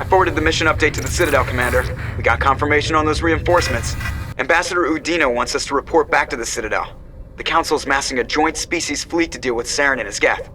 I forwarded the mission update to the Citadel, Commander. We got confirmation on those reinforcements. Ambassador Udina wants us to report back to the Citadel. The Council's massing a joint species fleet to deal with Saren and his Geth.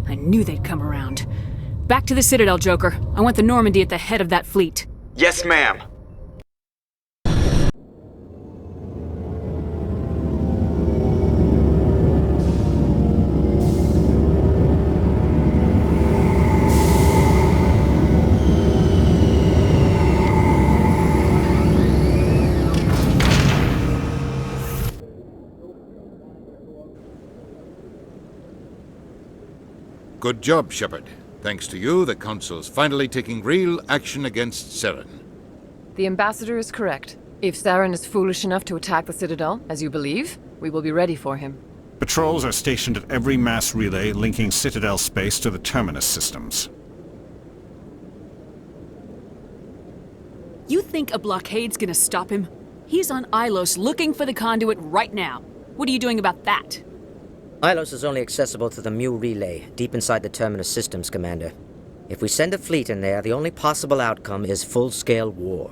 I knew they'd come around. Back to the Citadel, Joker. I want the Normandy at the head of that fleet. Yes, ma'am. Good job, Shepard. Thanks to you, the Council's finally taking real action against Saren. The Ambassador is correct. If Saren is foolish enough to attack the Citadel, as you believe, we will be ready for him. Patrols are stationed at every mass relay linking Citadel space to the Terminus systems. You think a blockade's gonna stop him? He's on Ilos looking for the conduit right now. What are you doing about that? Ilos is only accessible to the Mu relay, deep inside the Terminus systems, Commander. If we send a fleet in there, the only possible outcome is full-scale war.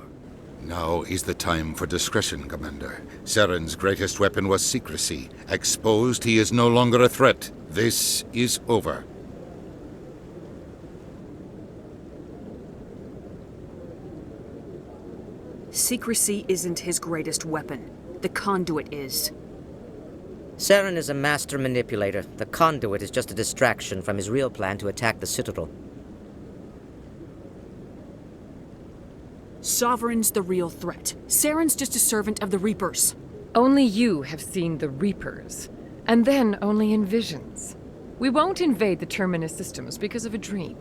Now is the time for discretion, Commander. Saren's greatest weapon was secrecy. Exposed, he is no longer a threat. This is over. Secrecy isn't his greatest weapon. The conduit is. Saren is a master manipulator. The conduit is just a distraction from his real plan to attack the Citadel. Sovereign's the real threat. Saren's just a servant of the Reapers. Only you have seen the Reapers, and then only in visions. We won't invade the Terminus systems because of a dream.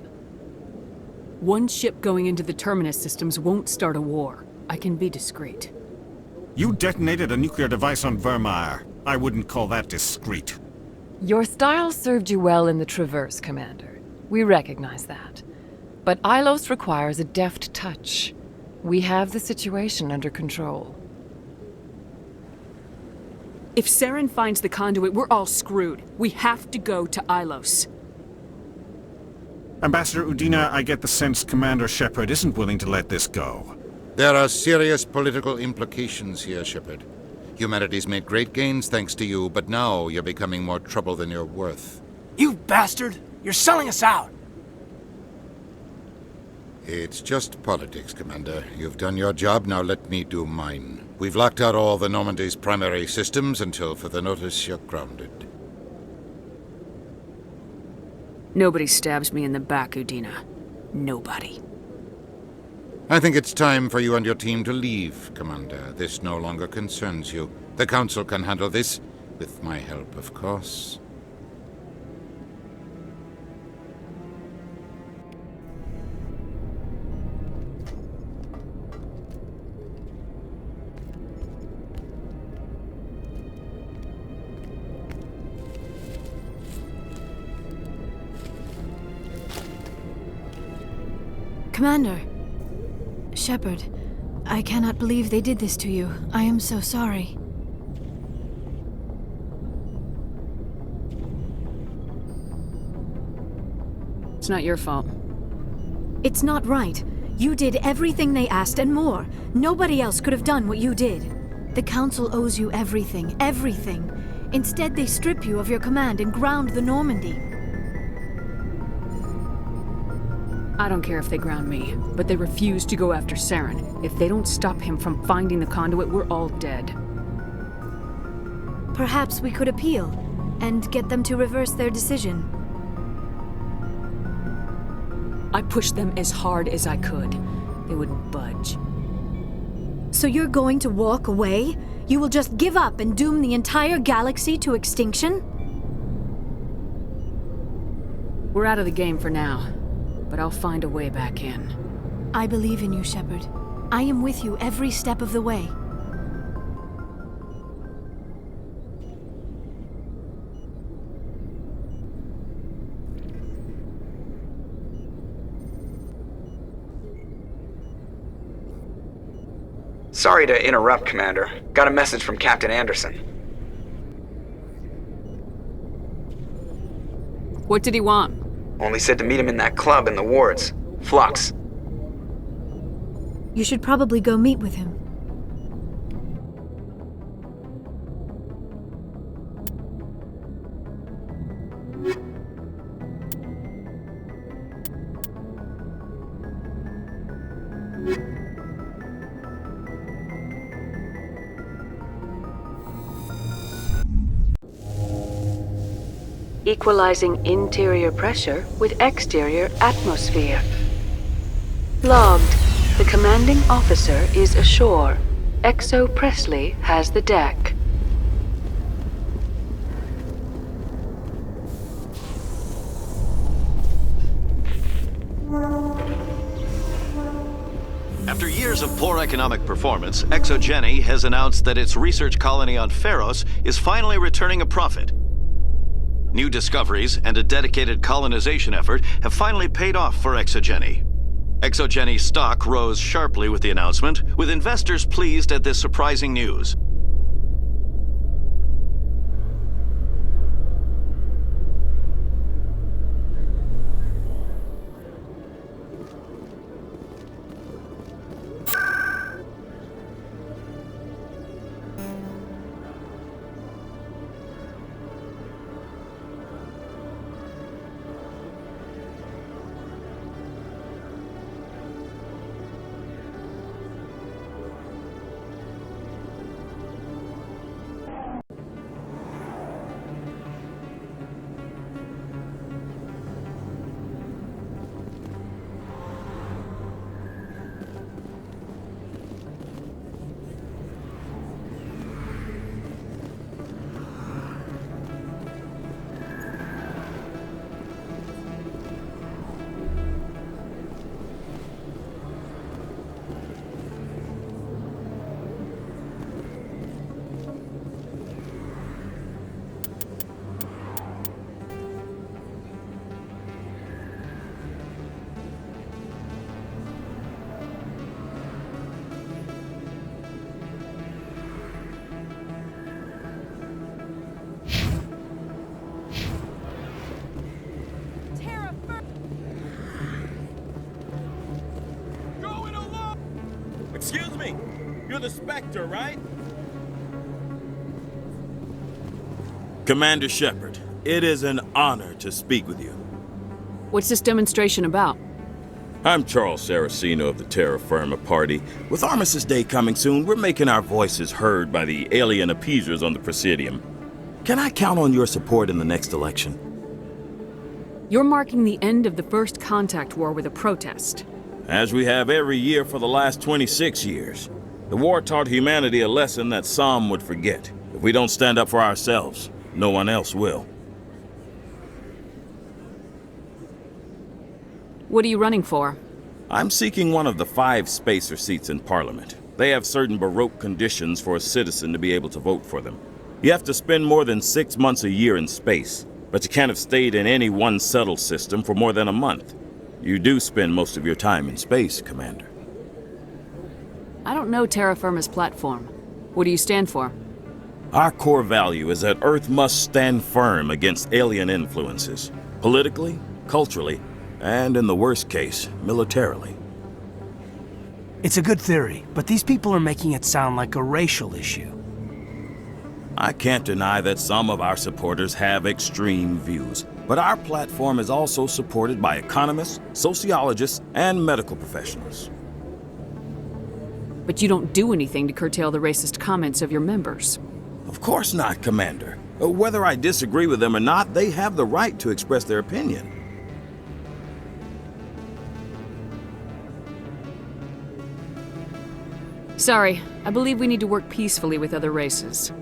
One ship going into the Terminus systems won't start a war. I can be discreet. You detonated a nuclear device on Vermeer. I wouldn't call that discreet. Your style served you well in the Traverse, Commander. We recognize that. But Ilos requires a deft touch. We have the situation under control. If Saren finds the conduit, we're all screwed. We have to go to Ilos. Ambassador Udina, I get the sense Commander Shepard isn't willing to let this go. There are serious political implications here, Shepard. Humanity's made great gains thanks to you, but now you're becoming more trouble than you're worth. You bastard! You're selling us out! It's just politics, Commander. You've done your job, now let me do mine. We've locked out all the Normandy's primary systems until further notice you're grounded. Nobody stabs me in the back, Udina. Nobody. I think it's time for you and your team to leave, Commander. This no longer concerns you. The Council can handle this, with my help, of course. Commander. Shepard, I cannot believe they did this to you. I am so sorry. It's not your fault. It's not right. You did everything they asked and more. Nobody else could have done what you did. The Council owes you everything, everything. Instead, they strip you of your command and ground the Normandy. I don't care if they ground me, but they refuse to go after Saren. If they don't stop him from finding the conduit, we're all dead. Perhaps we could appeal and get them to reverse their decision. I pushed them as hard as I could. They wouldn't budge. So you're going to walk away? You will just give up and doom the entire galaxy to extinction? We're out of the game for now, but I'll find a way back in. I believe in you, Shepard. I am with you every step of the way. Sorry to interrupt, Commander. Got a message from Captain Anderson. What did he want? Only said to meet him in that club in the wards. Flux. You should probably go meet with him. Equalizing interior pressure with exterior atmosphere. Logged. The commanding officer is ashore. XO Presley has the deck. After years of poor economic performance, ExoGeni has announced that its research colony on Pharos is finally returning a profit. New discoveries and a dedicated colonization effort have finally paid off for ExoGeni. ExoGeni's stock rose sharply with the announcement, with investors pleased at this surprising news. Excuse me, you're the Spectre, right? Commander Shepard, it is an honor to speak with you. What's this demonstration about? I'm Charles Saraceno of the Terra Firma Party. With Armistice Day coming soon, we're making our voices heard by the alien appeasers on the Presidium. Can I count on your support in the next election? You're marking the end of the First Contact War with a protest. As we have every year for the last 26 years. The war taught humanity a lesson that some would forget. If we don't stand up for ourselves, no one else will. What are you running for? I'm seeking one of the 5 spacer seats in Parliament. They have certain Baroque conditions for a citizen to be able to vote for them. You have to spend more than 6 months a year in space, but you can't have stayed in any one settled system for more than a month. You do spend most of your time in space, Commander. I don't know Terra Firma's platform. What do you stand for? Our core value is that Earth must stand firm against alien influences. Politically, culturally, and in the worst case, militarily. It's a good theory, but these people are making it sound like a racial issue. I can't deny that some of our supporters have extreme views, but our platform is also supported by economists, sociologists, and medical professionals. But you don't do anything to curtail the racist comments of your members. Of course not, Commander. Whether I disagree with them or not, they have the right to express their opinion. Sorry, I believe we need to work peacefully with other races.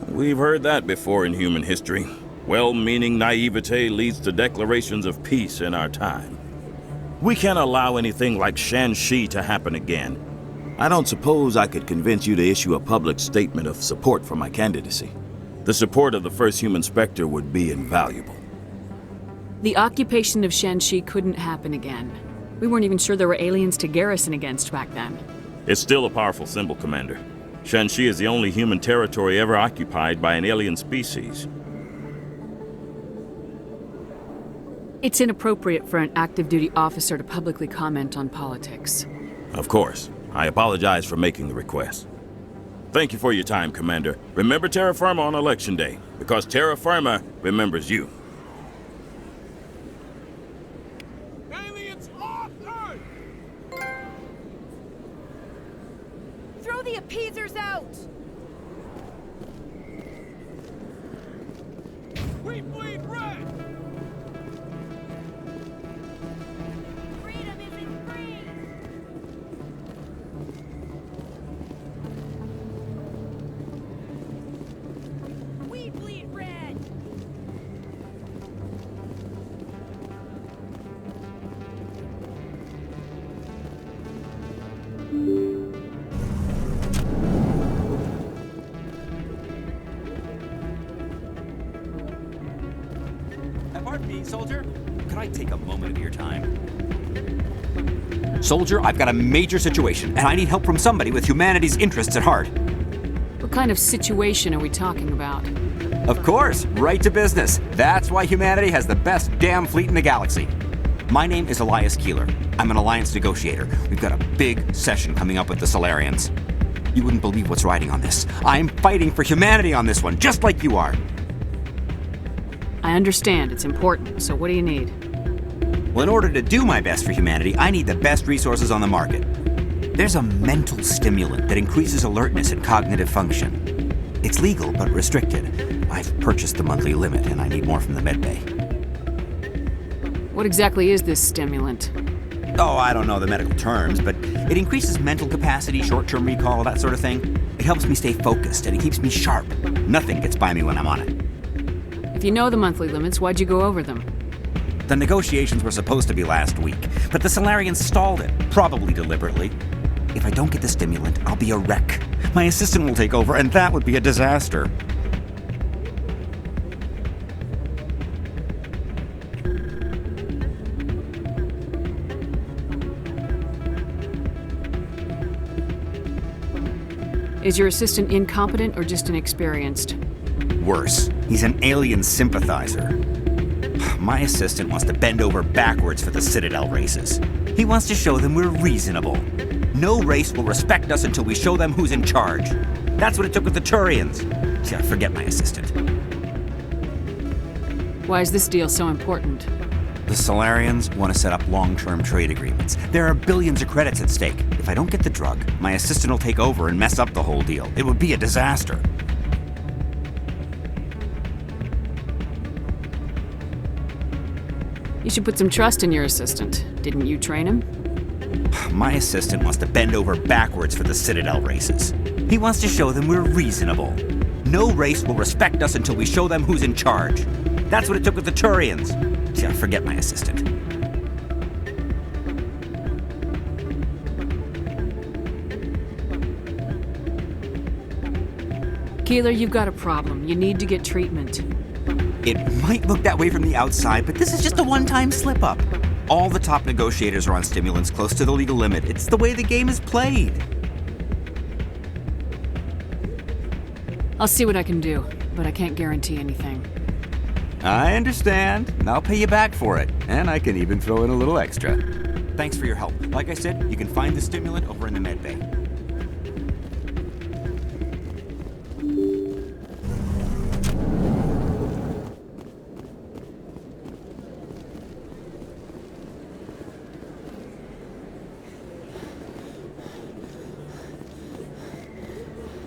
We've heard that before in human history. Well-meaning naivete leads to declarations of peace in our time. We can't allow anything like Shanxi to happen again. I don't suppose I could convince you to issue a public statement of support for my candidacy. The support of the first human Spectre would be invaluable. The occupation of Shanxi couldn't happen again. We weren't even sure there were aliens to garrison against back then. It's still a powerful symbol, Commander. Shanxi is the only human territory ever occupied by an alien species. It's inappropriate for an active duty officer to publicly comment on politics. Of course. I apologize for making the request. Thank you for your time, Commander. Remember Terra Firma on Election Day, because Terra Firma remembers you. Aliens off Earth! Throw the appeasers out! We bleed red! Freedom isn't free! We bleed red! Pardon me, soldier. Could I take a moment of your time? Soldier, I've got a major situation, and I need help from somebody with humanity's interests at heart. What kind of situation are we talking about? Of course, right to business. That's why humanity has the best damn fleet in the galaxy. My name is Elias Keeler. I'm an alliance negotiator. We've got a big session coming up with the Solarians. You wouldn't believe what's riding on this. I'm fighting for humanity on this one, just like you are. I understand, it's important, so what do you need? Well, in order to do my best for humanity, I need the best resources on the market. There's a mental stimulant that increases alertness and cognitive function. It's legal, but restricted. I've purchased the monthly limit, and I need more from the medbay. What exactly is this stimulant? Oh, I don't know the medical terms, but it increases mental capacity, short-term recall, that sort of thing. It helps me stay focused, and it keeps me sharp. Nothing gets by me when I'm on it. If you know the monthly limits, why'd you go over them? The negotiations were supposed to be last week, but the Solarians stalled it, probably deliberately. If I don't get the stimulant, I'll be a wreck. My assistant will take over, and that would be a disaster. Is your assistant incompetent or just inexperienced? Worse, he's an alien sympathizer. My assistant wants to bend over backwards for the Citadel races. He wants to show them we're reasonable. No race will respect us until we show them who's in charge. That's what it took with the Turians. Yeah, forget my assistant. Why is this deal so important? The Solarians want to set up long-term trade agreements. There are billions of credits at stake. If I don't get the drug, my assistant will take over and mess up the whole deal. It would be a disaster. You should put some trust in your assistant. Didn't you train him? My assistant wants to bend over backwards for the Citadel races. He wants to show them we're reasonable. No race will respect us until we show them who's in charge. That's what it took with the Turians. Yeah, forget my assistant. Keeler, you've got a problem. You need to get treatment. It might look that way from the outside, but this is just a one-time slip-up. All the top negotiators are on stimulants close to the legal limit. It's the way the game is played. I'll see what I can do, but I can't guarantee anything. I understand, and I'll pay you back for it. And I can even throw in a little extra. Thanks for your help. Like I said, you can find the stimulant over in the medbay.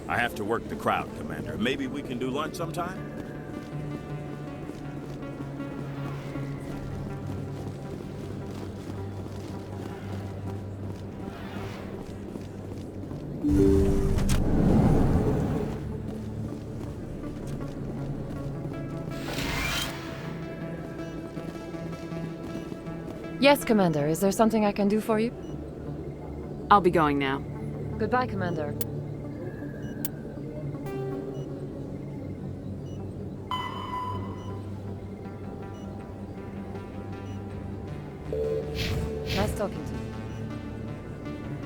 I have to work the crowd, Commander. Maybe we can do lunch sometime? Yes, Commander. Is there something I can do for you? I'll be going now. Goodbye, Commander. Nice talking to you.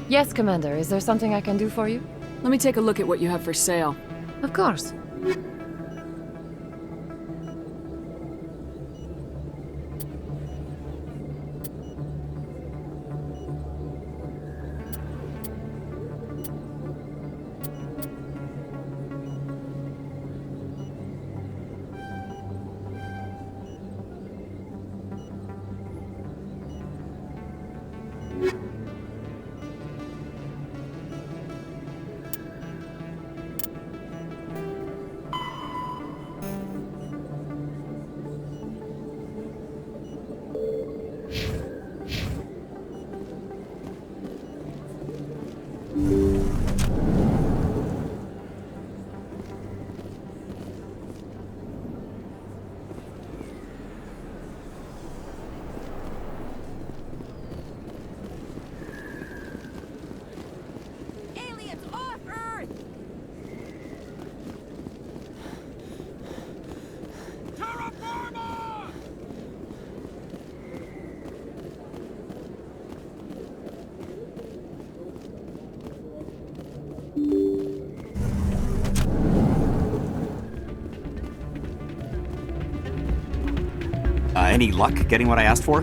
Yes, Commander. Is there something I can do for you? Let me take a look at what you have for sale. Of course. Any luck getting what I asked for?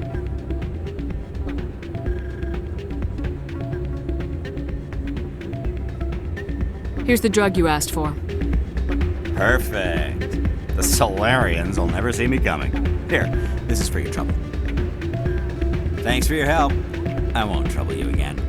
Here's the drug you asked for. Perfect. The Solarians will never see me coming. Here, this is for your trouble. Thanks for your help. I won't trouble you again.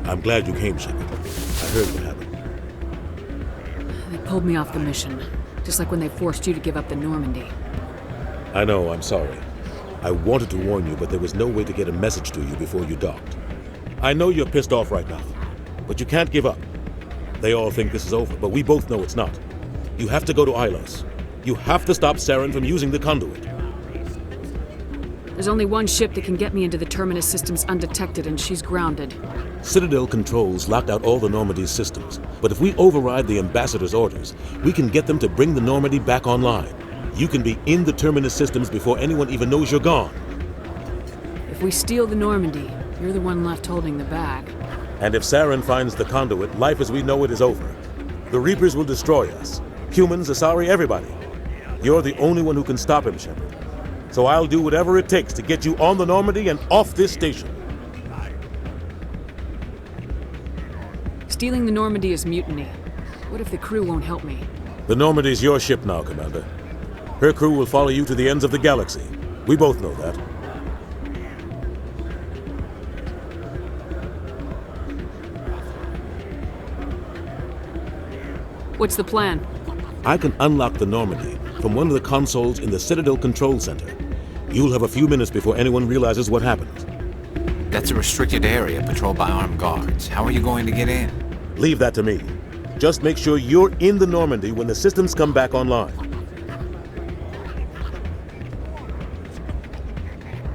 I'm glad you came, Shepard. I heard what happened. They pulled me off the mission, just like when they forced you to give up the Normandy. I know, I'm sorry. I wanted to warn you, but there was no way to get a message to you before you docked. I know you're pissed off right now, but you can't give up. They all think this is over, but we both know it's not. You have to go to Ilos. You have to stop Saren from using the conduit. There's only one ship that can get me into the Terminus systems undetected, and she's grounded. Citadel controls locked out all the Normandy's systems, but if we override the Ambassador's orders, we can get them to bring the Normandy back online. You can be in the Terminus systems before anyone even knows you're gone. If we steal the Normandy, you're the one left holding the bag. And if Saren finds the conduit, life as we know it is over. The Reapers will destroy us. Humans, Asari, everybody. You're the only one who can stop him, Shepard. So I'll do whatever it takes to get you on the Normandy and off this station. Stealing the Normandy is mutiny. What if the crew won't help me? The Normandy's your ship now, Commander. Her crew will follow you to the ends of the galaxy. We both know that. What's the plan? I can unlock the Normandy from one of the consoles in the Citadel Control Center. You'll have a few minutes before anyone realizes what happened. That's a restricted area patrolled by armed guards. How are you going to get in? Leave that to me. Just make sure you're in the Normandy when the systems come back online.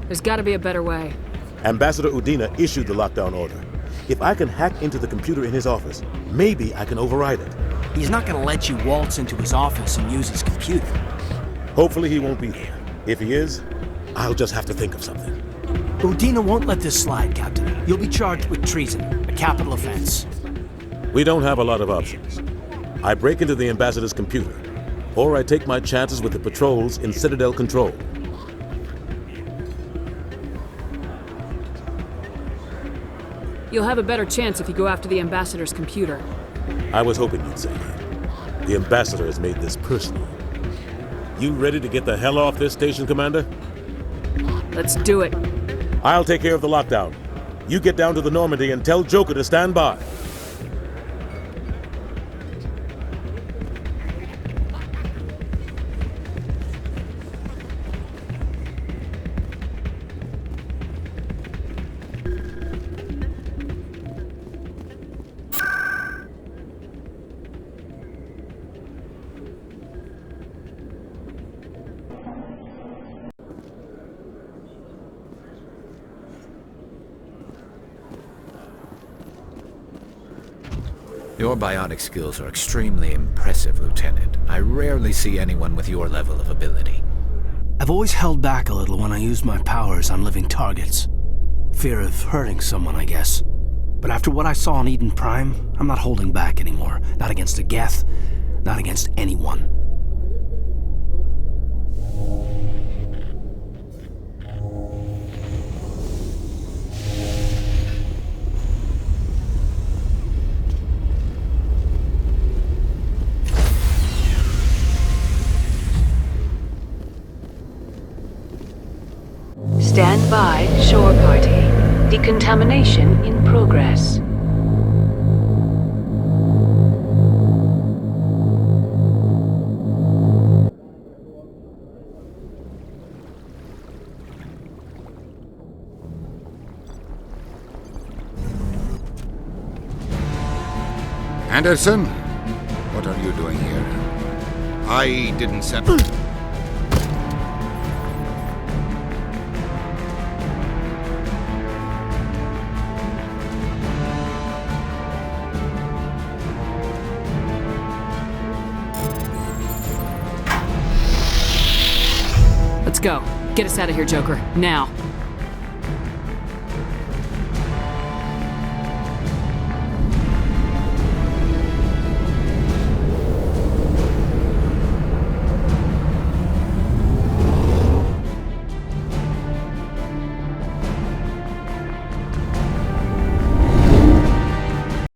There's gotta be a better way. Ambassador Udina issued the lockdown order. If I can hack into the computer in his office, maybe I can override it. He's not gonna let you waltz into his office and use his computer. Hopefully he won't be there. If he is, I'll just have to think of something. Udina won't let this slide, Captain. You'll be charged with treason, a capital offense. We don't have a lot of options. I break into the Ambassador's computer, or I take my chances with the patrols in Citadel Control. You'll have a better chance if you go after the Ambassador's computer. I was hoping you'd say that. The Ambassador has made this personal. You ready to get the hell off this station, Commander? Let's do it. I'll take care of the lockdown. You get down to the Normandy and tell Joker to stand by. Your biotic skills are extremely impressive, Lieutenant. I rarely see anyone with your level of ability. I've always held back a little when I used my powers on living targets. Fear of hurting someone, I guess. But after what I saw on Eden Prime, I'm not holding back anymore. Not against a Geth, not against anyone. Stand by, shore party. Decontamination in progress. Anderson, what are you doing here? I didn't send... Let's go. Get us out of here, Joker. Now.